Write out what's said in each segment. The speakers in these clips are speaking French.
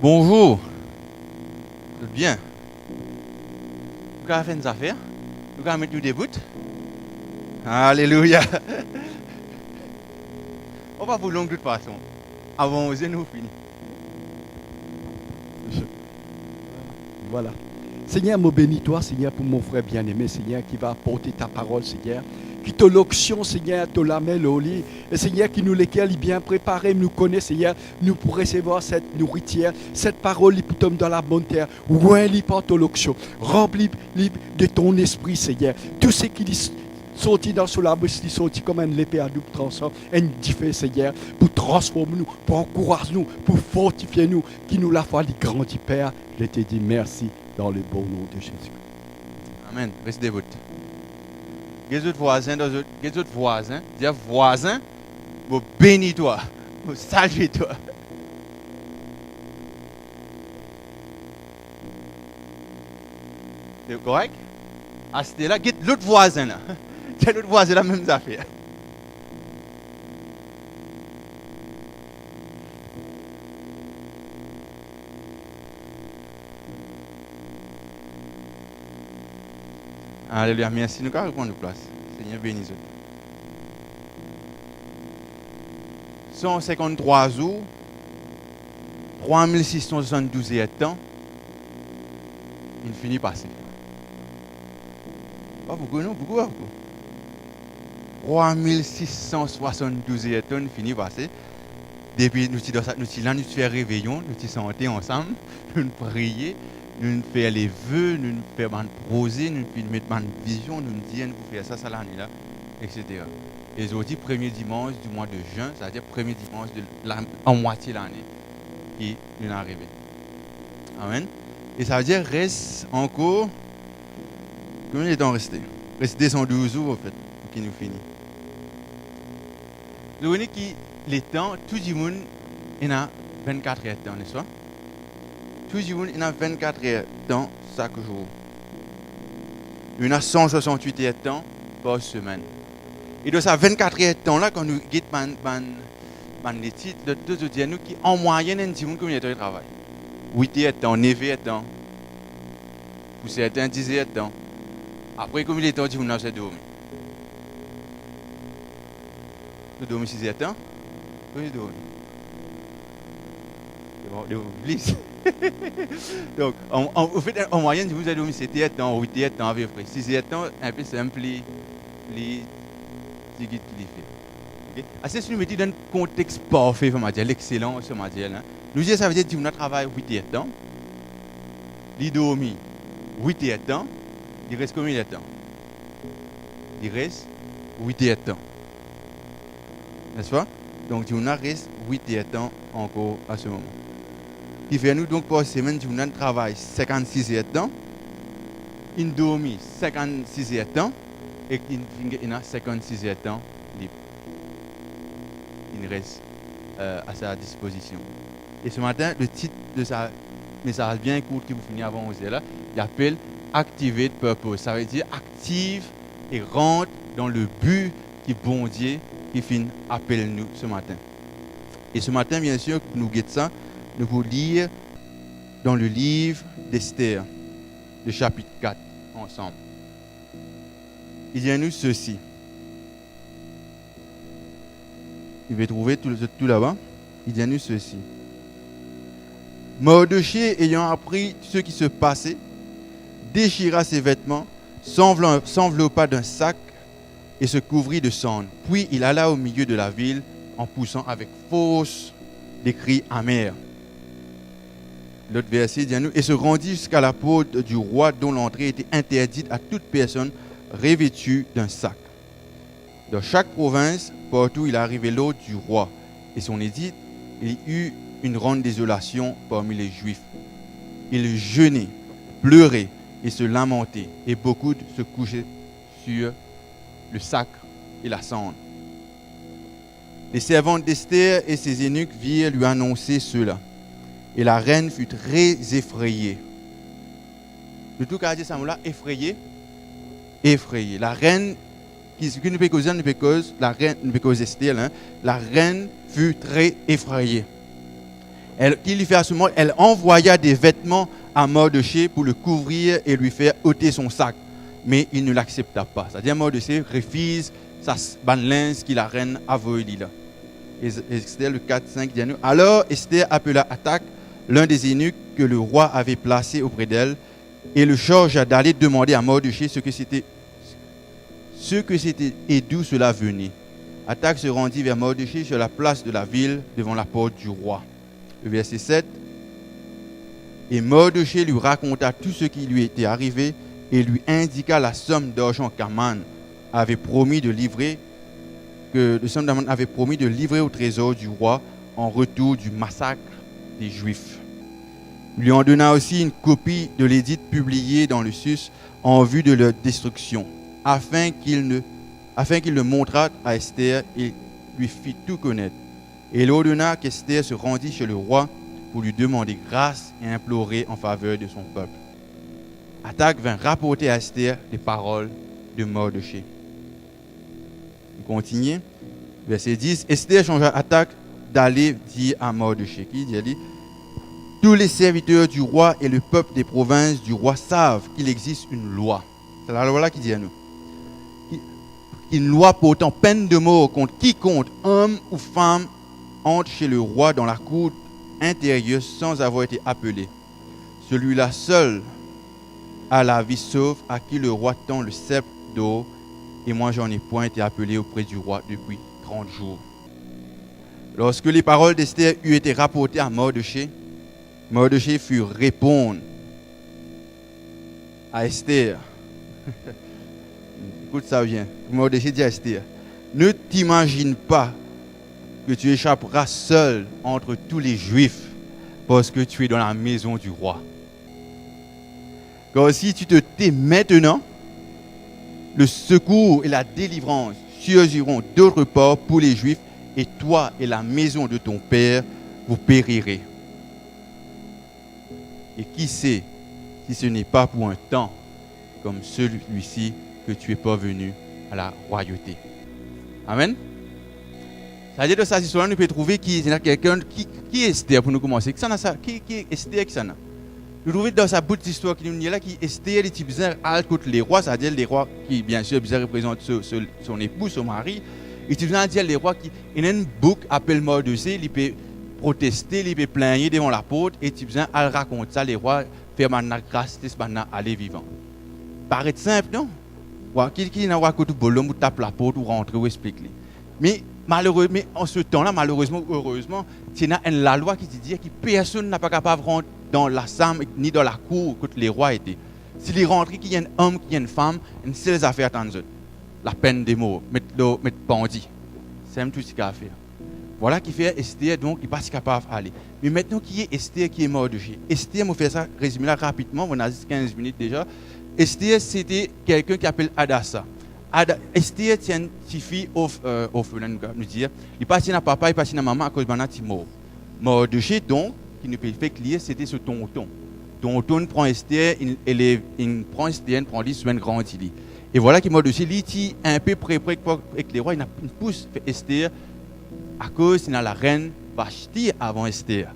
Bonjour. Tout bien. Vous avez fait une affaire? Vous avez mis des bouts? Alléluia. On va vous long de toute façon. Avant de nous finir. Voilà. Seigneur, me bénis toi, Seigneur, pour mon frère bien-aimé, Seigneur, qui va apporter ta parole, Seigneur. Qui te l'onction, Seigneur, te la met au lit. Et Seigneur, qui nous lesquels bien préparés, nous connaît, Seigneur, nous pour recevoir cette nourriture, cette parole, qui tombe dans la bonne terre. Ouais, il porte l'onction. Remplis de ton esprit, Seigneur. Tout ce qui sorti dans la bouche, il sorti comme une épée à double tranchant, un diffé, Seigneur, pour transformer nous, pour encourager nous, pour fortifier nous, qui nous la foi du grand Père. Je te dis merci dans le bon nom de Jésus. Amen. Restez debout. Les autres voisins, dis voisin, vous bénis-toi, vous salue-toi. C'est correct? À ce là, guette l'autre voisin là. L'autre voisin la même affaire. Alléluia, merci. Nous allons reprendre place. Seigneur bénis vous. 153 jours, 3672 temps, il finit passer. Pas beaucoup, non? Beaucoup, pas beaucoup. 3672 temps, il finit passer. Depuis nous faisons réveillon, nous sommes ensemble, nous prions. Nous faisons les vœux, nous faisons des projets, nous mettons des visions, nous disons nous faisons ça l'année là, etc. Et aujourd'hui, premier dimanche du mois de juin, c'est-à-dire premier dimanche en moitié de l'année, qui nous est arrivé. Amen. Et ça veut dire reste encore, combien de temps resté? Reste 212 jours en fait, pour qu'il nous finisse. Le unique qui les temps, tout le monde il a 24 heures de temps, n'est-ce pas? Tout le monde il a 24 heures dans chaque jour. Il a 168 heures de temps par semaine. Et de ça 24 heures de temps là, quand nous guettons les titres, de deux autres nous qui en moyenne un petit monde combien de temps de travail? 8 heures de temps, 9 heures de temps. Pour certains 10 heures de temps. Après combien de temps tu as dormi? Tu dormi 6 heures de temps? Combien tu dormi? C'est bon, oublie. Donc, en fait, en moyenne, vous avez dormi 7 heures de temps, 8 heures de temps à peu près. 6 heures de temps, un peu simple, les fait. Assez si nous mettons dans un contexte parfait, l'excellence, nous disons ça veut dire que nous travaillons 8 heures de temps, il dormi 8 heures de temps, il reste combien de temps? Il reste 8 heures de temps. N'est-ce pas? Donc, nous reste 8 heures de temps encore à ce moment. Qui fait nous donc par semaine, nous travaillons 56 heures de temps, il dormi 56 heures de temps, et il a 56 heures de temps libre. Il reste à sa disposition. Et ce matin, le titre de sa message bien court qui vous finit avant 11 heures là, il appelle Activate Purpose. Ça veut dire active et rentre dans le but qui bon Dieu qui finit appelle nous ce matin. Et ce matin, bien sûr, nous guettons ça, nous vous lire dans le livre d'Esther, le chapitre 4, ensemble. Il y a nous ceci. Il va trouver tout là-bas. Il y a nous ceci. Mardochée, ayant appris ce qui se passait, déchira ses vêtements, s'enveloppa d'un sac et se couvrit de cendres. Puis il alla au milieu de la ville en poussant avec force des cris amers. L'autre verset dit à nous, et se rendit jusqu'à la porte du roi dont l'entrée était interdite à toute personne revêtue d'un sac. Dans chaque province, partout il arrivait l'ordre du roi et son édit, il y eut une grande désolation parmi les Juifs. Ils jeûnaient, pleuraient et se lamentaient, et beaucoup se couchaient sur le sac et la cendre. Les servantes d'Esther et ses eunuques virent lui annoncer cela. Et la reine fut très effrayée. Le tout cas dit ça là, effrayée. La reine, qui ne peut causer, la reine, ne peut causer Esther, la reine fut très effrayée. Qu'il lui fait à ce moment, elle envoya des vêtements à Mardochée pour le couvrir et lui faire ôter son sac. Mais il ne l'accepta pas. C'est-à-dire Mardochée refuse sa linge qui la reine a volé là. Esther le 4-5 dit nous. Alors Esther appela Hathach, l'un des eunuques que le roi avait placé auprès d'elle, et le chargea d'aller demander à Mardochée ce que c'était et d'où cela venait. Hathach se rendit vers Mardochée sur la place de la ville devant la porte du roi. Le verset 7. Et Mardochée lui raconta tout ce qui lui était arrivé et lui indiqua la somme d'argent qu'Aman avait promis de livrer, au trésor du roi en retour du massacre des Juifs. Il lui en donna aussi une copie de l'édit publié dans le Sus en vue de leur destruction, afin qu'il le montrât à Esther et lui fit tout connaître. Et il ordonna qu'Esther se rendît chez le roi pour lui demander grâce et implorer en faveur de son peuple. Hathach vint rapporter à Esther les paroles de Mardochée. On continue. Verset 10. Esther changea Hathach d'aller dire à Mardochée. Qui dit? Tous les serviteurs du roi et le peuple des provinces du roi savent qu'il existe une loi. C'est la loi là qui dit à nous. Une loi portant peine de mort contre quiconque, homme ou femme, entre chez le roi dans la cour intérieure sans avoir été appelé. Celui-là seul a la vie sauve à qui le roi tend le sceptre d'or, et moi j'en ai point été appelé auprès du roi depuis 30 jours. Lorsque les paroles d'Esther eurent été rapportées à Mardochée, Mardochée fut répondre à Esther. Écoute ça bien. Mardochée dit à Esther, ne t'imagine pas que tu échapperas seul entre tous les Juifs parce que tu es dans la maison du roi. Car si tu te tais maintenant, le secours et la délivrance surgiront d'autre part pour les Juifs, et toi et la maison de ton père, vous périrez. Et qui sait si ce n'est pas pour un temps comme celui-ci que tu es parvenu à la royauté. Amen. Ça veut dire que cette histoire, nous pouvons trouver qu'il y a quelqu'un qui est Esther pour nous commencer. Qui est Esther qui s'en a? Nous trouvons dans sa bout d'histoire qui nous dit là qui Esther est bizarre contre les rois, c'est-à-dire les rois qui bien sûr bizarre représentent son époux, son mari. Et tu viens dire les rois qui il y a une boucle appelle Mardochée, il peut protester, il peut plaigner devant la porte et tu viens à raconter ça les rois faire maintenant grâce c'est maintenant aller vivant. Paraît simple non? Qui n'a pas côté bolom ou tape la porte ou rentre ou explique-les. Mais malheureusement, en ce temps-là, malheureusement ou heureusement, il y a la loi qui dit que personne n'a pas capable de rentrer dans la salle ni dans la cour où les rois étaient. S'il est rentré, qu'il y a un homme, qu'il y a une femme, une seule affaire à la peine des mots, mettre bandit. C'est même tout ce qu'il a à faire. Voilà qui fait Esther, donc il n'est pas si capable d'aller. Mais maintenant, qui est Esther qui est Mardochée? Esther, on fait ça, résumé là rapidement, on a 15 minutes déjà. Esther, c'était quelqu'un qui appelle Hadassah. Esther, c'est une petite fille orpheline, nous dire. Il passe à papa, il passe à maman à cause de sa mort. Mardochée, donc, qui nous fait clier, c'était ce tonton. Tonton prend Esther, il prend Esther, il prend lui, souvent grandit. Et voilà qui Mardochée, il est un peu près avec les rois, il pousse Esther à cause de la reine Vashti avant Esther.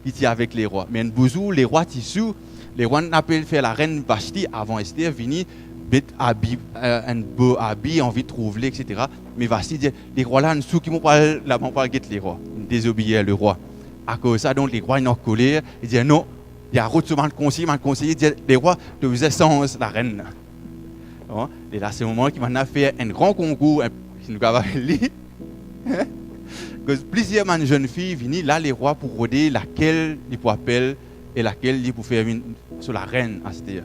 Il est avec les rois. Mais un bouzou, les rois tissou, les rois n'appellent faire la reine Vashti avant Esther, venir un beau habit, envie de trouver, etc. Mais Vashti dit, les rois là, en dessous, qui m'ont pas guetter les rois. Ils désobéissent le roi. À cause de ça, donc les rois ils sont en colère. Ils disent non, il y a un conseiller dit, les rois te faisaient sans la reine. Et là, c'est le moment qu'il m'a fait un grand concours, nous plusieurs jeunes filles viennent là, les rois, pour roder laquelle ils pour appeler et laquelle ils pour faire sur la reine Esther.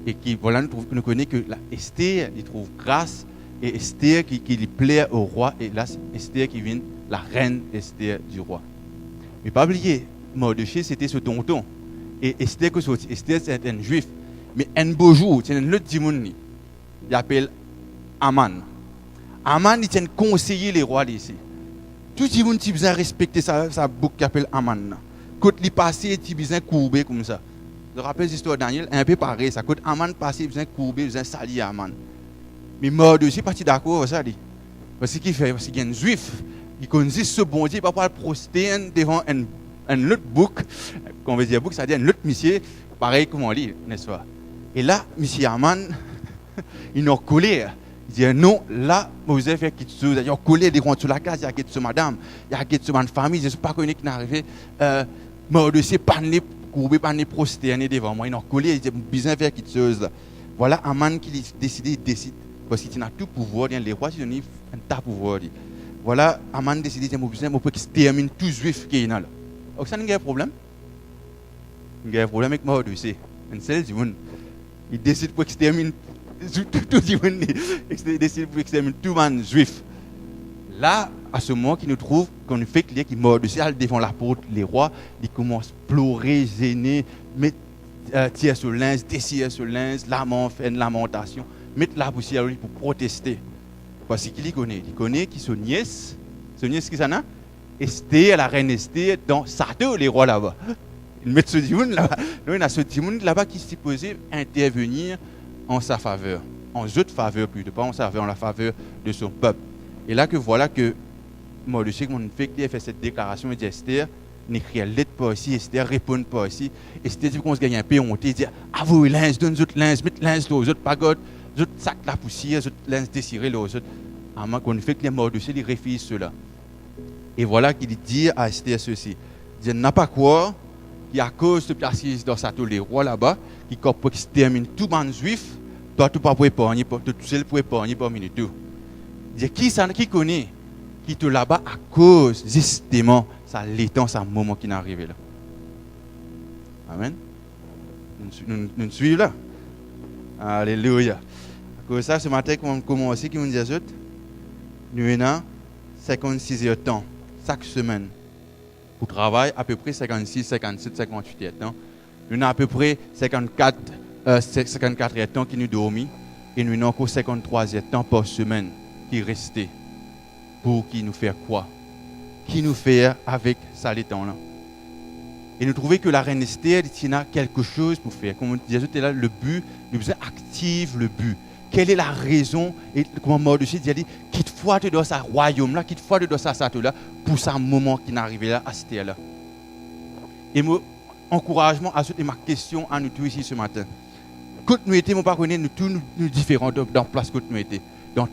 Et qui, voilà, nous connaissons que Esther, il trouve grâce, et Esther qui lui plaît au roi, et là, Esther qui vient, la reine Esther du roi. Mais pas oublier, Mardochée, c'était ce tonton. Et Esther, c'est un juif. Mais un beau jour, c'est un autre dimonie. Il appelle Aman. Aman, il est un conseiller les rois d'ici. Tout le monde a respecté sa boucle qui appelle Aman. Quand il passe, il a courbé comme ça. Je rappelle l'histoire de Daniel, un peu pareil. Ça. Quand Aman passe, il a courbé, il a sali Aman. Mais Mardochée, pas d'accord avec ça. Parce qu'il fait, parce qu'il y a un juif, il connaît ce bon Dieu, il ne peut pas proster devant un autre book, quand on veut dire book, ça veut dire un autre monsieur, pareil comme on lit, n'est-ce pas? Et là, monsieur Aman, il a collé. Il dit non, là, vous avez fait quelque chose. Il a collé des comptes sur la case, il y a quelque chose, madame, il y a quelque chose, ma famille, je ne sais pas connu qui n'est arrivé. Mon dossier, pas de courbé, pas de prosterné devant moi. Il a collé, il dit besoin de faire quelque chose. Là. Voilà un man qui décide, il décide. Parce qu'il a tout pouvoir, les rois, ils ont un tas de pouvoir. Voilà, un man décide, il dit besoin de exterminer tout juif qui est là. Donc, ça n'a pas de problème. Il y a un problème avec mon dossier. Il décide pour exterminer tout le monde, il décide pour exterminer tout le monde juif. Là, à ce moment qu'il nous trouve, qu'on fait que qui mord dessus, devant la porte, les rois, ils commencent à pleurer, gêner, mettre tirer sur le linge, dessiner sur le linge, faire une lamentation, mettre la poussière pour protester. Parce qu'il connaît qui son nièce qui s'en a, Esther, la reine Esther, dans Sato, les rois là-bas. Ils mettent ce dimoun là-bas. Donc, il y a ce dimoun là-bas qui est supposé intervenir en sa faveur, en toute faveur plutôt, pas en sa faveur, en la faveur de son peuple. Et là que voilà que Mordechai, mon fait qu'il a fait cette déclaration, il dit Esther, n'écrit lettre pas ici, Esther répond pas ici. Esther dit qu'on se gagne un peu honte, il dit avouez linge, donne autres linge, mettez linge aux autres pagodes, autres sacs la poussière, autres linge désiré aux autres. Avant qu'on fait qu'il Mordechai, il refuse cela. Et voilà qu'il dit à Esther ceci. Il dit n'a pas quoi, qui à cause de placer dans sa tour les rois là-bas, qui extermine tout le monde juif, toi tout pas pour épargner, tout seul pour épargner parmi nous tout. Il dit qui connaît, qui te là-bas à cause justement ça l'étend ça moment qui est arrivé là. Amen. Nous suivons là. Alléluia. À cause de ça, ce matin, on commence qui nous dit nous avons 56 heures de temps chaque semaine. Pour travail, à peu près 56, 57, 58 heures de temps. Nous avons à peu près 54 heures de temps qui nous dormons. Et nous avons encore 53 heures de temps par semaine qui restent. Pour qui nous faire quoi? Qui nous fait avec ça les temps là? Et nous trouvons que la reine Esther, il y a quelque chose pour faire. Comme on disait là, le but, nous besoin active le but. Quelle est la raison? Et comment Mordechai dit, quitte fois dans sa royaume là, quitte fois dans sa statue là, pour ce moment qui est arrivé là, à Esther là. Et mon encouragement à ma question à nous tous ici ce matin. Quand nous étions, pas connaître nous tous nous différents dans la place que nous étions, dans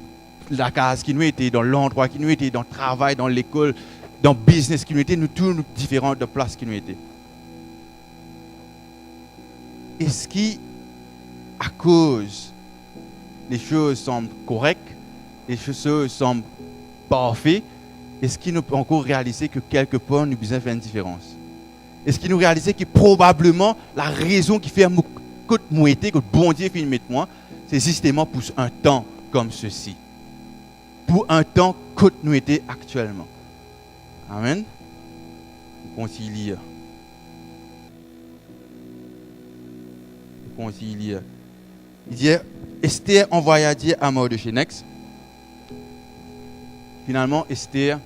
la case qui nous était, dans l'endroit qui nous était, dans le travail, dans l'école, dans le business qui nous était, nous tous nous différents de place qui nous étaient. Est-ce qu'à cause les choses semblent correctes, les choses semblent parfaites, est-ce qu'il nous peut encore réaliser que quelque part nous avons besoin de faire une différence? Est-ce qu'il nous réalise que probablement la raison qui fait que moi été, que bon Dieu fait mettre moi, c'est justement pour un temps comme ceci. Pour un temps que nous étions actuellement. Amen. On continue à lire. On continue à lire. Il dit, Esther envoya dire à Mordechai. Next. Finalement, Esther,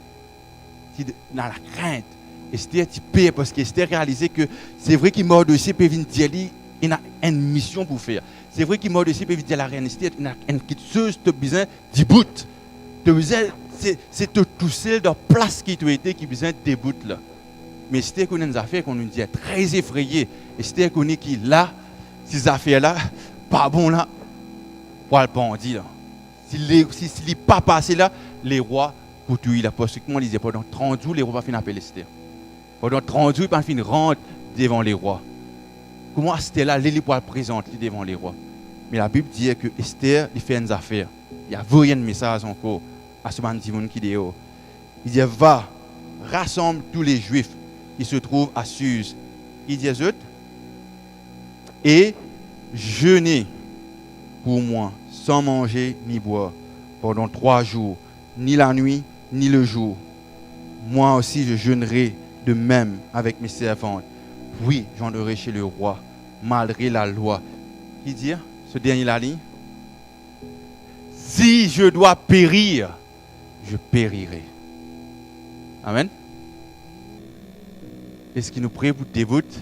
dans la crainte, Esther tu payes parce qu'Esther réalisait que c'est vrai qu'il Mordechai peut venir dire il a une mission pour faire. C'est vrai qu'il Mordechai peut venir dire à la reine Esther il a une petite chose de besoin d'y bout. C'est tout seul dans la place qui t'a été qui besoin de bout là. Mais Esther connaît des affaires qu'on nous dit très effrayé. Esther connaît qui là ces affaires là pas bon là. Pour le bandit là. S'il n'est pas passé là, les rois pour tout il a parce que moi disait pendant 30 jours les rois pas fin appeler Esther. Pendant 30 jours, il pas fin rentre devant les rois. Comment Esther là, il pour présenter devant les rois. Mais la Bible dit que Esther, il fait une affaire. Il y a rien de message encore à ce moment qui dit il dit va rassemble tous les Juifs qui se trouvent à Suse. Il dit et jeûnez pour moi sans manger ni boire pendant 3 jours, ni la nuit ni le jour. Moi aussi je jeûnerai de même avec mes servantes. Oui, j'en aurai chez le roi, malgré la loi. Qui dit ce dernier la ligne? Si je dois périr, je périrai. Amen. Est-ce qu'il nous prie pour dévote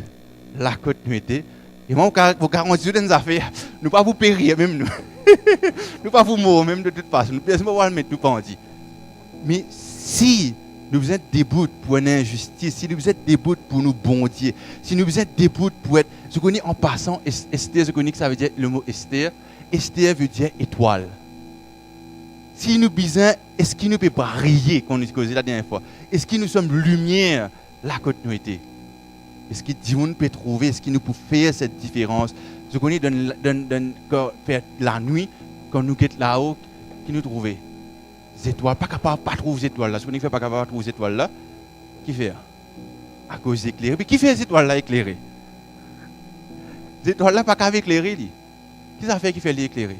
la continuité? Et moi, vous garantissez des affaires, nous ne pas vous périr même nous. Nous ne pas vous mourir même de toute façon. Nous ne pouvons pas mettre tout pendant. Mais si nous êtes debout pour une injustice, si nous êtes debout pour nous bondier, si nous êtes debout pour être, je connais en passant, Esther, je connais que ça veut dire le mot Esther. Esther veut dire étoile. Si nous besoin, est-ce qu'il nous peut briller, qu'on nous causé la dernière fois? Est-ce que nous sommes lumière là que nous étions? Est-ce que Dieu peut trouver, est-ce qu'il nous peut faire cette différence? Je connais faire la nuit, quand nous sommes là-haut, qui nous trouve? Les étoiles, pas capable de trouver les étoiles là. Je connais pas capable de trouver les étoiles là. Qui fait? À cause d'éclairer. Puis qui fait les étoiles là éclairées? Les étoiles là pas capable d'éclairer. Qu'est-ce que ça fait qui fait l'éclairer?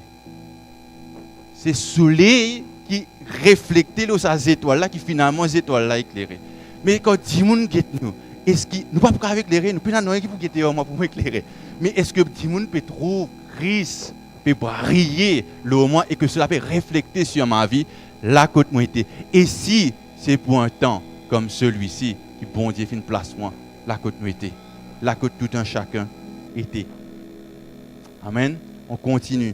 C'est le soleil qui reflète ces étoiles là qui finalement les étoiles là éclairées. Mais quand Dieu guette nous, est-ce qu'il nous pas capable éclairer, nous pas non qui pour guetter moi pour éclairer. Mais est-ce que Dieu peut trouver Christ peut briller le moins et que cela peut refléter sur ma vie là côté moi était. Et si c'est pour un temps comme celui-ci qui bon Dieu fait une place moi là côté moi était, là côté tout un chacun était. Amen. On continue.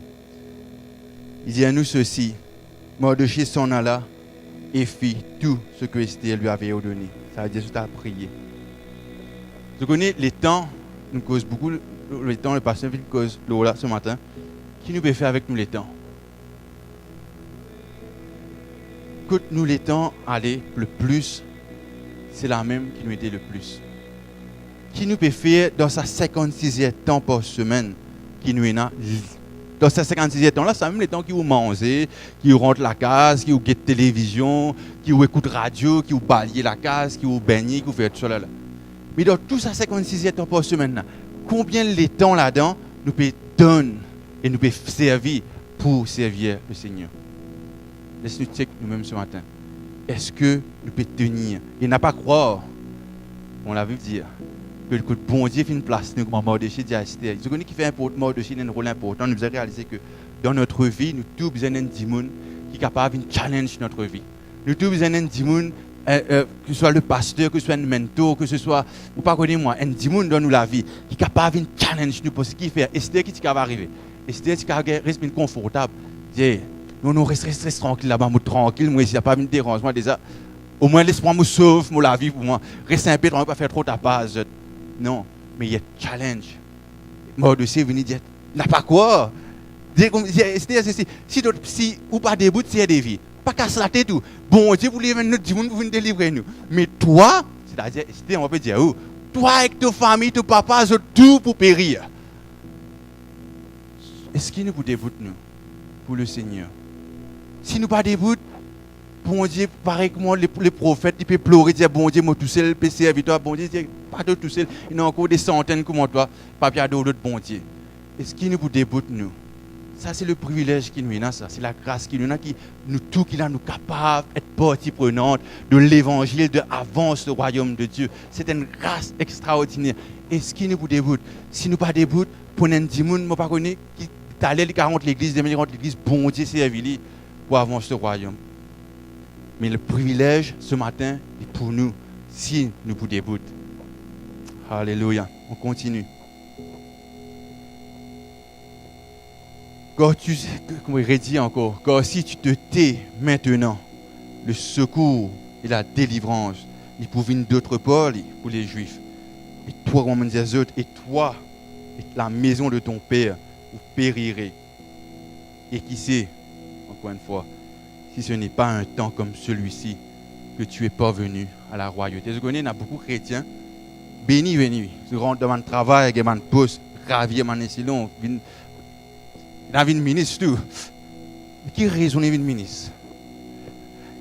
Il dit à nous ceci, Mardochée s'en alla et fit tout ce que Esther lui avait ordonné. Ça veut dire que tu as prié. Je connais les temps, nous cause beaucoup le temps, le pasteur nous cause là ce matin. Qui nous peut faire avec nous les temps? Écoute, nous les temps, allez, le plus, c'est la même qui nous aide le plus. Qui nous peut faire dans sa 56e temps par semaine, qui nous est là, dans sa 56e temps là, c'est même les temps qui vous mangez, qui vous rentrent la case, qui vous guettent télévision, qui vous écoutent radio, qui vous balayez la case, qui vous baignez, qui vous faites tout ça là. Mais dans tout ça 56e temps par semaine là, combien de temps là-dedans nous peut donner et nous peut servir pour servir le Seigneur? Laisse-nous checker nous-mêmes ce matin. Est-ce que nous pouvons tenir? Et n'a pas croire, on l'a vu dire, que le bon Dieu fait une place, nous, comme Mardochée dit à Esther. Je connais qui fait Mardochée un rôle important. Nous avons réalisé que dans notre vie, nous tous besoin d'un démon qui est capable de challenge notre vie. Nous tous besoin d'un démon, que ce soit le pasteur, que ce soit un mentor, que ce soit, ou pas connaître moi, un démon dans nous la vie, qui est capable de challenge nous pour ce qu'il fait. Esther qui est capable d'arriver. Esther qui est capable de rester confortable. Non, reste tranquille là-bas, tranquille, moi, s'il n'y a pas de dérangement, déjà, au moins laisse-moi me sauver, moi, la vie pour moi. Reste un peu, on ne va pas faire trop ta passe. Non, mais il y a un challenge. Mardochée est venu dire, n'a pas quoi? Si ou pas debout, c'est des vies. Pas casse la tête tout. Bon Dieu, vous voulez venir nous délivrer nous. Mais toi, c'est-à-dire, on va dire, oh, toi avec ta famille, ton papa, tout pour périr. Est-ce qu'il nous vous déboute nous pour le Seigneur? Si nous pas debout, bon Dieu, pareil que moi, les prophètes, ils peuvent pleurer, dire, bon Dieu, moi tout seul, peut servir toi, bon Dieu, pas de tout seul, il y a encore des centaines comme toi, pas bien d'autres, bon Dieu. Est-ce qu'il nous vous déboute nous? Ça, c'est le privilège qui nous est là, ça. C'est la grâce qui nous est là, qui nous tout, qui nous capable d'être partie prenante de l'évangile, d'avance le royaume de Dieu. C'est une grâce extraordinaire. Est-ce qu'il nous vous déboute? Si nous pas déboute, pour un dimoun, moi pas connais, qui t'allait les 40 l'église, des contre l'église, bon Dieu, c'est Avili, pour avancer le royaume. Mais le privilège, ce matin, est pour nous, si nous vous déboute. Alléluia. On continue. Quand tu, comme il redit encore, quand si tu te tais maintenant, le secours et la délivrance, ils pour venir d'autre part pour les Juifs. Et toi, Romains des autres, et toi, et la maison de ton Père, vous périrez. Et qui sait, encore une fois, si ce n'est pas un temps comme celui-ci que tu es parvenu à la royauté. Je connais, il y a beaucoup de chrétiens, bénis, je rentre dans mon travail, je mon poste, ravi, mon insilon, il y a un ministre tout. Mais qui raison est un ministre?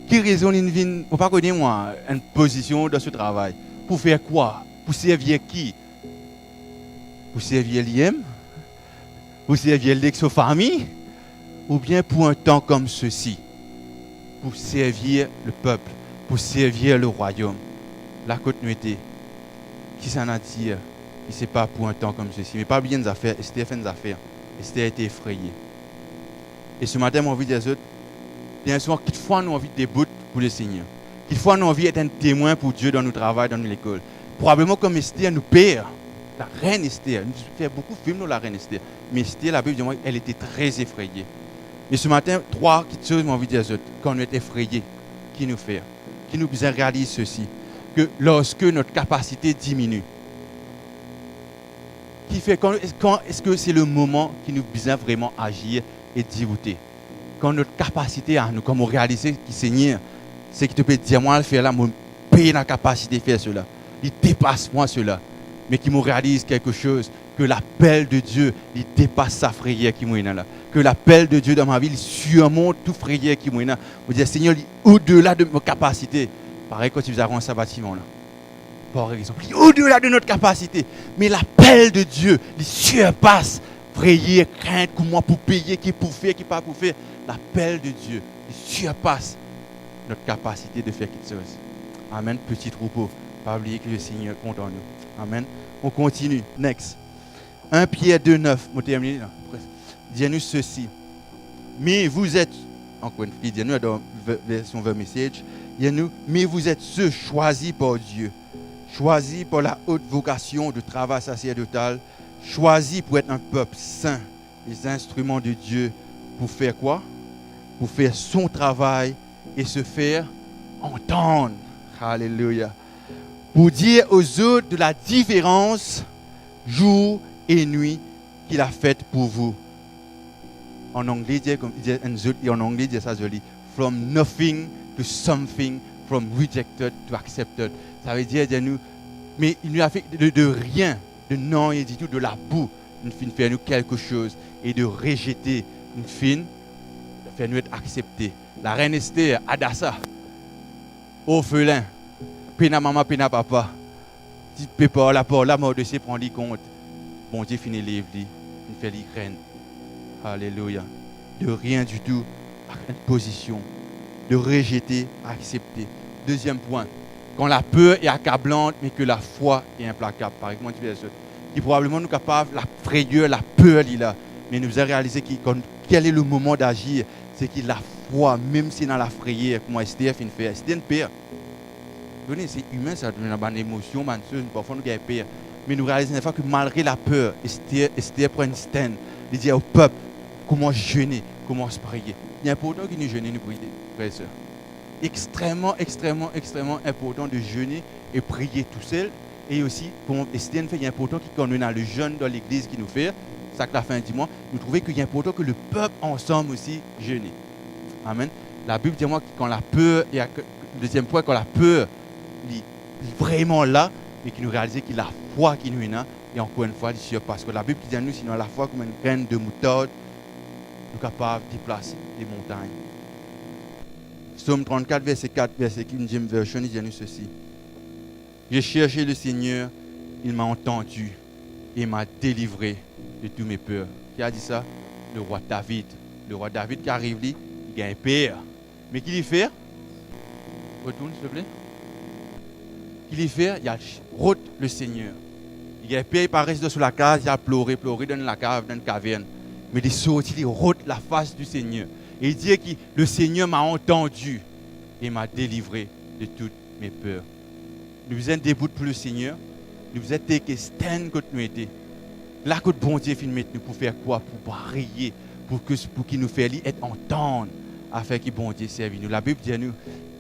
Qui raison est une, on pas connaître moi, une position dans ce travail? Pour faire quoi? Pour servir qui? Pour servir l'IM? Pour servir l'ex-famille? Ou bien pour un temps comme ceci? Pour servir le peuple, pour servir le royaume. La continuité. Qui s'en a dit? Ce n'est pas pour un temps comme ceci. Mais pas bien des affaires, Esther fait des affaires. Esther a été effrayée. Et ce matin, mon envie des autres, bien sûr, quelquefois nous avons envie de débouter pour le Seigneur. Quelquefois nous avons envie d'être un témoin pour Dieu dans notre travail, dans l'école. Probablement comme Esther nous perd. La reine Esther. Nous fait beaucoup de films sur la reine Esther. Mais Esther, la Bible dit, elle était très effrayée. Mais ce matin, trois choses m'ont envie de dire aux autres. Quand on est effrayé, qui nous fait? qui nous réalise ceci, que lorsque notre capacité diminue, qui fait quand est-ce que c'est le moment qui nous besoin vraiment agir et dérouter. Quand notre capacité à nous, comme on réalise qui Seigneur, c'est qui te peut dire moi le faire là, moi payer la capacité de faire cela. Il dépasse moi cela. Mais qui me réalise quelque chose, que l'appel de Dieu, il dépasse sa frayeur qui m'a là. Que l'appel de Dieu dans ma vie, il surmonte tout frayeur qui m'a là. Je dis Seigneur, au-delà de mes capacités. Pareil quand tu faisais un bâtiment là. Par exemple, au-delà de notre capacité. Mais l'appel de Dieu, il surpasse frayeur, crainte, comment pour payer, qui pour faire, qui pas pour faire. L'appel de Dieu, il surpasse notre capacité de faire quelque chose. Amen, petit troupeau. Pas oublier que le Seigneur compte en nous. Amen. On continue. Next. 1 Pierre 2,9. On termine là. Dis-nous ceci. Mais vous êtes, encore une fois, dis-nous dans la version The Message, dis-nous, mais vous êtes ceux choisis par Dieu, choisis pour la haute vocation de travail sacerdotal, choisis pour être un peuple saint, les instruments de Dieu pour faire quoi? Pour faire son travail et se faire entendre. Alléluia. Pour dire aux autres de la différence jour et nuit qu'il a faite pour vous. En anglais, il dit ça joli. From nothing to something, from rejected to accepted. Ça veut dire, nous, mais il nous a fait de rien, de non et du tout, de la boue, une fin faire nous quelque chose et de rejeter une fin, de faire nous être acceptés. La reine Esther, Adassa, orphelin, pena maman, pena papa, petit pépor, la mort de ses prend les compte. Bon Dieu finit les livres, il fait les reine. Alléluia. De rien du tout à une position, de rejeter, à accepter. Deuxième point, quand la peur est accablante, mais que la foi est implacable. Par exemple, qui probablement nous capable, la frayeur, la peur, il a, mais nous a réalisé quel est le moment d'agir, c'est qu'il la foi, même si dans la frayeur, comme Esther fait une faire. C'était une peur. C'est humain, ça donne une émotion, parfois nous avons peur. Mais nous réalisons une fois que malgré la peur, Esther prend une stand. Il dit au peuple comment jeûner, comment se prier. Il est important que nous jeûnions, nous prions, frères et sœurs. Extrêmement, extrêmement, extrêmement important de jeûner et prier tout seul. Et aussi, comme Esther fait, il est important que quand on a le jeûne dans l'église qui nous fait, ça que la fin du mois, nous trouvons qu'il est important que le peuple ensemble aussi jeûne. Amen. La Bible dit moi que quand la peur, et le deuxième point, quand la peur est vraiment là, mais qu'il nous réalise qu'il a la foi qui nous est là, et encore une fois, parce que la Bible dit à nous, sinon la foi comme une graine de moutarde, nous sommes capables de déplacer les montagnes. Psaume 34, verset 4, verset King James Version, il dit à nous ceci. J'ai cherché le Seigneur, il m'a entendu et m'a délivré de tous mes peurs. Qui a dit ça? Le roi David. Le roi David qui arrive, il gagne peur. Mais qu'il y fait? Retourne s'il te plaît. Qu'il y fait? Il a route le Seigneur. Il a peur, il paraît sur la case, il a pleuré dans la cave, dans une caverne. Mais il est sorti, il route la face du Seigneur. Et il dit que le Seigneur m'a entendu et m'a délivré de toutes mes peurs. Nous vous êtes debout pour le Seigneur. Nous vous êtes que stand que nous étions. Là que bon Dieu finit nous pour faire quoi? Pour prier, pour qu'il nous fasse être entendre, afin que bon Dieu serve nous. La Bible dit à nous,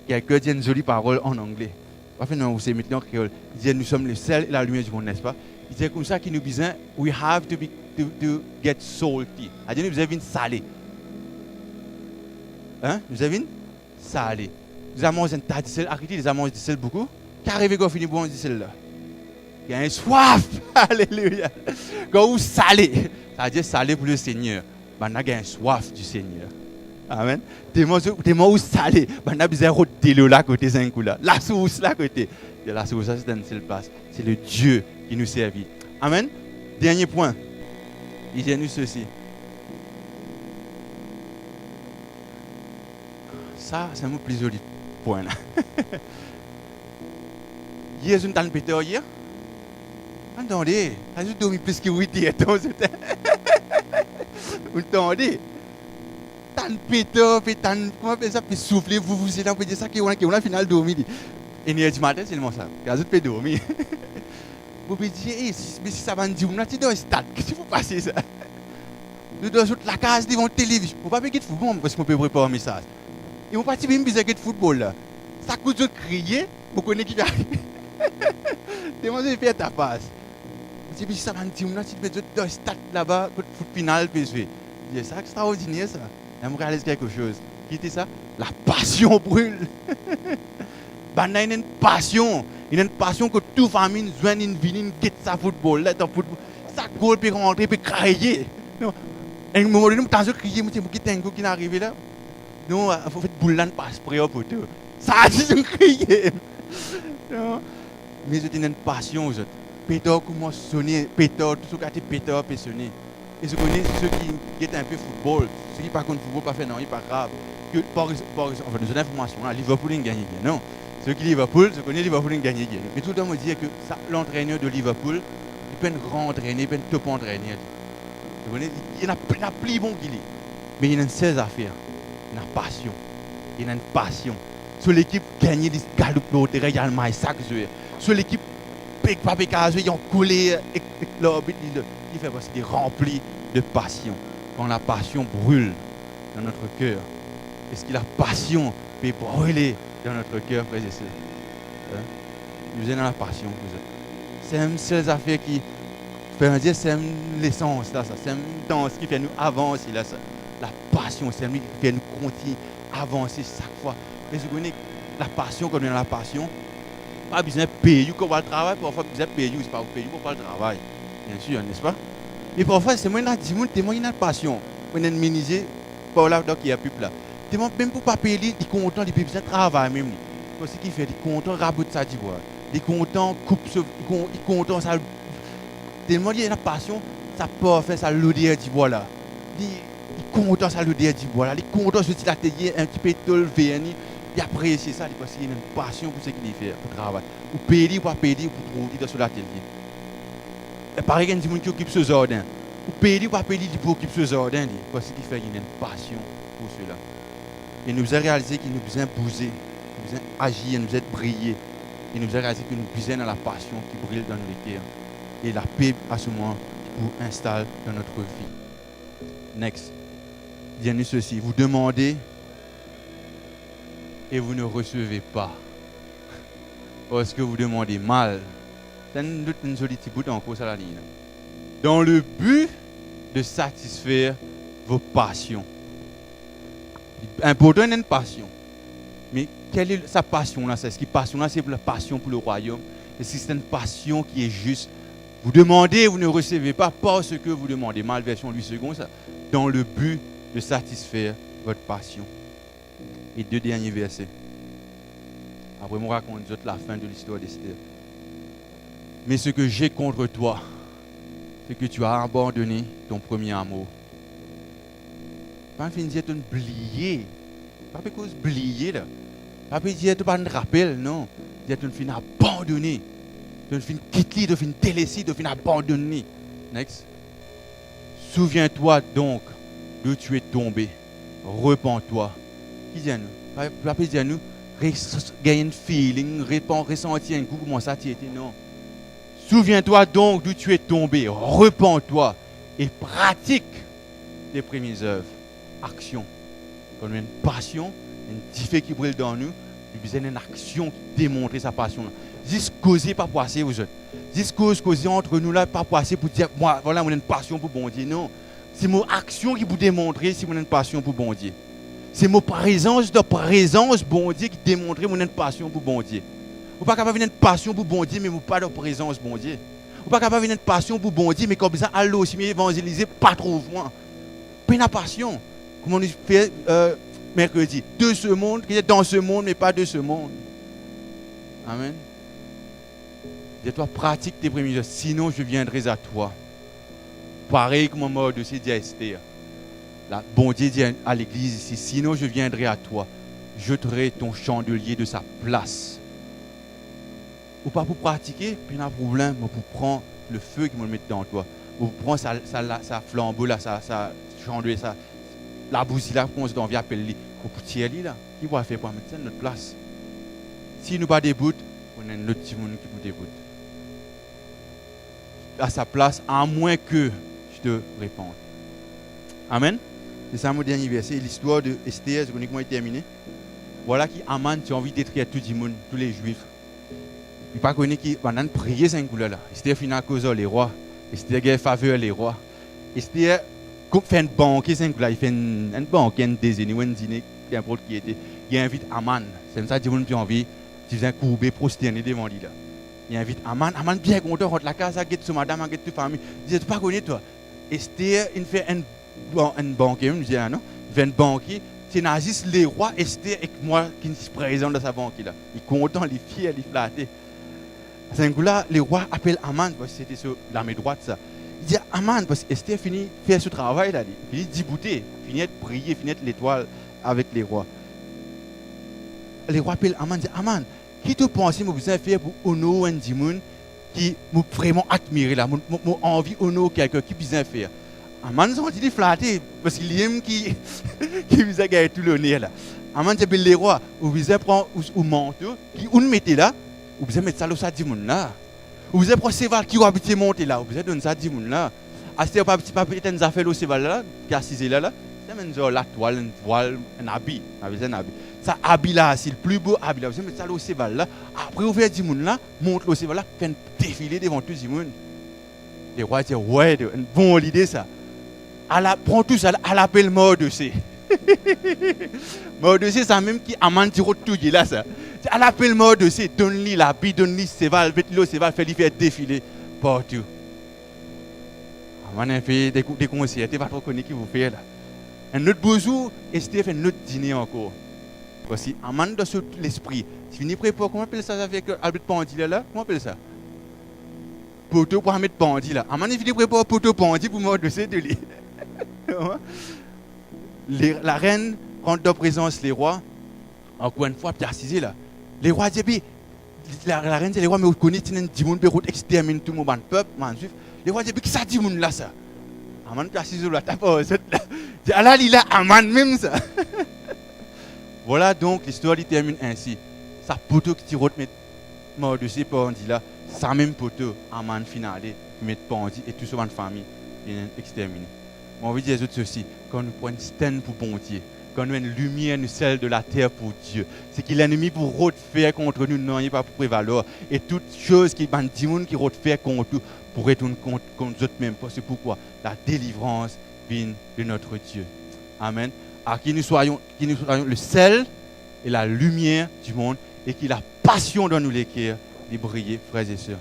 quelqu'un dit une jolie parole en anglais. Enfin, nous c'est maintenant en créole. Il dit nous sommes le sel et la lumière du monde, n'est-ce pas? Il dit comme ça qu'il nous besoin, we have to get salty. Il dit nous avons une salée. Hein? Nous avons une salée. Nous avons un tas de sel. Arrêtez les amants de sel beaucoup. Qu'arrive quand on finit bon de sel là? Il y a un soif. Alléluia. Quand vous salez, ça veut dire salé pour le Seigneur. On a un soif du Seigneur. Amen. Tellement où salé. On a besoin de l'eau là côté d'un coup là. La source là côté. La source c'est dans cette place. C'est le Dieu qui nous servit. Amen. Dernier point. Il dit à nous ceci. Ça, c'est un plus joli point là. Hier, je suis Péter hier. Attendez, j'ai juste dormi plus que 8 heures. Vous entendez? Tant Péter, comment on ça, puis souffler, vous êtes là, vous dire ça, qu'on a final dormi. Et du matin, c'est le ça. J'ai juste pu dormir. Vous pouvez dire, mais si ça va nous dire, on a dit dans le stade, qu'est-ce qu'il faut passer ça? Nous devons jouer la case devant la télévision. Vous ne pouvez pas faire de football parce qu'on peut préparer un message. Ils vont partir même besoin de football là. Ça coûte de crier, vous connaissez qui va. Demandez de faire ta passe. Et puis ça va me dire, si tu fais deux stats là-bas, le foot final, puis je fais. C'est extraordinaire ça. Je me réalise quelque chose. Qui était ça? La passion brûle. Il y a une passion. Il y a une passion que toute famille joigne une vie, une guette sa football. Là, football. Ça goal, puis rentrer, puis crier. Et à un moment donné, je crier, je me dis, qui est un gars qui est arrivé là? Non, il faut faire boule là, passe près pour tout. Ça a dit de crier. Mais je une passion aux autres. Pétard commence à sonner, pétard, tout ce qui a été pétard peut sonner. Et je connais ceux qui est un peu football, ceux qui par contre football pas fait non, il pas grave. Que par exemple, enfin, nous avons l'information là, Liverpool a gagné. Non, ceux qui Liverpool, je connais Liverpool a gagné. Mais tout le temps me dit que l'entraîneur de Liverpool, il peut être grand entraîneur, il peut être top entraîneur. Je connais, il y en a plus bon qu'il est. Mais il y a une seule affaire, il y a une passion. Il y a une passion. Sur l'équipe gagnée, ils galopent l'autre réellement chaque jour. Sur l'équipe pas ils ont collé et l'orbite, il fait parce qu'il est rempli de passion. Quand la passion brûle dans notre cœur, est-ce que la passion peut brûler dans notre cœur, frères et sœurs? Nous sommes dans la passion. C'est une seule affaire qui fait dire, c'est l'essence là, ça. C'est dans ce qui fait nous avancer là, ça. La passion, c'est lui qui fait nous continuer à avancer chaque fois. Mais vous connaissez la passion, quand on est dans la passion, pas besoin de payer pour le travail, parfois besoin de payer, c'est pas pour payer pour faire le travail. Bien sûr, n'est-ce pas? Et parfois, c'est moi qui dis, moi qui a passion, moi qui miniser, par là, donc il y a plus là. Même pour ne pas payer, il est content, il besoin de travail même. C'est ce qu'il fait, il est content, raboute ça d'ivoire. Il est content, coupe, il est content, ça. Tellement il y a la passion, ça peut faire ça l'odeur d'ivoire là. Il est content, ça l'odeur d'ivoire là. Il est content, ce petit atelier, un petit peu de vernis. Il apprécie ça parce qu'il a une passion pour ce qu'il fait, pour le travail. Ou payer, ou pas payer, pour trouver dans l'atelier. Et pareil, il y a des gens qui occupent ce jardin. Ou payer, ou pas payer, pour occuper ce jardin. Parce qu'il fait qu'il a une passion pour cela. Et nous avons réalisé qu'il nous besoin de bouger, nous besoin d'agir, nous besoin de briller. Et nous avons réalisé que nous besoin de la passion qui brille dans nos cœurs. Et la paix, à ce moment, pour installer dans notre vie. Next. Dis-nous ceci. Vous demandez et vous ne recevez pas. Parce que vous demandez mal. C'est une jolie petite bout encore ça la ligne. Dans le but de satisfaire vos passions. Important, il y a une passion. Mais quelle est sa passion là? Est-ce que passion là, c'est la passion pour le royaume? Est-ce que c'est une passion qui est juste? Vous demandez et vous ne recevez pas parce que vous demandez mal, version 8 secondes, ça, dans le but de satisfaire votre passion. Et 2 derniers versets. Après, je raconte la fin de l'histoire d'Esther. Mais ce que j'ai contre toi, c'est que tu as abandonné ton premier amour. Pas fin dire tu oublié. Pas parce que oublié là. Pas parce que tu pas un rappel, non. Dire tu fin abandonné. Tu fin quitter, tu fin délaissé, tu fin abandonné. Next. Souviens-toi donc d'où tu es tombé. Repens-toi. Qui dit à nous? Pas dire à nous, gagner un feeling, ressentir un coup, comment ça tu étais, non. Souviens-toi donc d'où tu es tombé, repens-toi et pratique tes premières œuvres. Action. Quand on a une passion, une difficulté qui brûle dans nous, nous avons besoin d'une action qui démontre sa passion. Juste causer, pas passer aux autres. Juste causer entre nous là, pas passer pour dire, moi, voilà, j'ai une passion pour bon Dieu. Non. C'est mon action qui vous démontrer si j'ai une passion pour bon Dieu. C'est mon présence bon Dieu qui démontre mon passion pour bon Dieu. Vous n'êtes pas capable d'avoir une passion pour bon Dieu, mais vous n'avez pas de présence bon Dieu. Vous n'êtes pas capable d'avoir une passion pour bon Dieu, mais comme ça, allez aussi évangéliser, pas trop loin. Pas une passion. Comme on nous fait mercredi. De ce monde, qui est dans ce monde, mais pas de ce monde. Amen. Dis-toi, pratique tes premiers jours, sinon je viendrai à toi. Pareil comme mort de dit à Esther. Là, bon Dieu dit à l'église ici, sinon je viendrai à toi, jeterai ton chandelier de sa place. Ou pas pour pratiquer, puis il y a un problème, mais pour prendre le feu qui me met dans toi. Ou pour prendre sa flambeau, là, sa chandelier, la bougie là, qu'on se donne, appeler pour tirer là. Qui va faire pour mettre ça à notre place? Si nous pas déboute, on a un autre petit monde qui nous déboute. À sa place, à moins que je te réponde. Amen. C'est ça mon dernier verset. L'histoire de Esther, je connais comment il est terminé. Voilà qui Aman, tu as envie de détruire tout le monde, tous les juifs. Il pas connu qui pendant prier ces couleurs là. C'était fini à cause les rois. C'était guerre faveur les rois. C'était comme fait une banque ces couleurs, il fait une banque, un déjeuner ou un dîner, n'importe qui était. Il invite Aman. C'est ça tout le monde qui a envie, tu viens courber prosterner devant lui là. Il invite Aman, Aman bien content rentre la casa, guette sur madame, guette toute famille. Il dit tu pas connais toi. Esther il fait un banquier, je dis non, il fait un banquier. C'est Nazis les rois, Esther et moi qui suis présent dans sa banque là. Il est content, il est fier, il est flatté. C'est un coup là, le roi appelle Aman, parce que c'était sur la main droite ça. Il dit Aman, parce que Esther finit faire ce travail là, il finit d'ibouter, finit de prier, finit de l'étoile avec les rois. Le roi appelle Aman, dit Aman, qui te pense que vous besoin faire pour honorer un dimoun qui m'a vraiment admiré là, m'a envie honorer quelqu'un qui besoin faire. Aman sont dit flatté parce qu'il aime qui vous a gagné tout l'honneur là. Aman dit les rois, vous besoin prendre au manteau qui on mettait là. Vous besoin mettre ça là, ça dit mon là. Vous besoin prendre cheval qui va habiter monter là. Vous besoin donner ça dit mon là. Acheter pas petit papier une affaire au cheval là, qui assisé là. C'est même genre la toile, une voile, un habit, un habit. Ça habit là, c'est le plus beau habit là. Vous besoin mettre ça là au cheval là. Après vous faites dit mon là, monte le cheval là, fait un défilé devant tout le monde. Les rois disent ouais, une bonne idée ça. Prends tout ça, à l'appel Mordecai. Mordecai, c'est même qui Aman dit tout là ça. À l'appel Mordecai, donne-lui l'habit, donne-lui cheval, vêtements, cheval, fait-lui faire défiler partout. Aman a fait des conseils, tu vas trop connaître qui vous fait là. Un autre beau jour, Esther fait un autre dîner encore. Voici, Aman dans l'esprit. Tu finis préparer, comment on appelle ça avec Albert Pandi là? Comment on appelle ça? Poteau pour mettre Pandi là. Aman a fini préparer poteau Pandi pour Mordecai de lui. La reine rentre en présence les rois, encore une fois, puis assisé là. Les rois disent, la reine dit, les rois, mais vous connaissez, un démon qui extermine tout le monde, le peuple, les juifs. Les rois disent, qui ça dit là ça? Aman puis assisé là, t'as pas là. Allah, il a Aman même ça. Voilà donc l'histoire qui termine ainsi. Ça poteau qui tire mettre mort de ces pandis là, ça même poteau, Aman finale, qui met pandis et tout ça dans la famille, il est exterminé. On veut dire ceci, quand nous prenons une stand pour bon Dieu, quand nous avons une lumière, nous celle de la terre pour Dieu, c'est qu'il l'ennemi pour refaire contre nous, non, il pas pour prévaloir. Et toute chose qui est démon qui refaire contre nous, pour retourner contre nous mêmes. C'est pourquoi la délivrance vient de notre Dieu. Amen. À qui nous soyons le sel et la lumière du monde et qui la passion dans nous les cœurs de briller, frères et sœurs.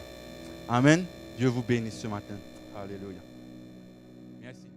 Amen. Dieu vous bénisse ce matin. Alléluia. Merci.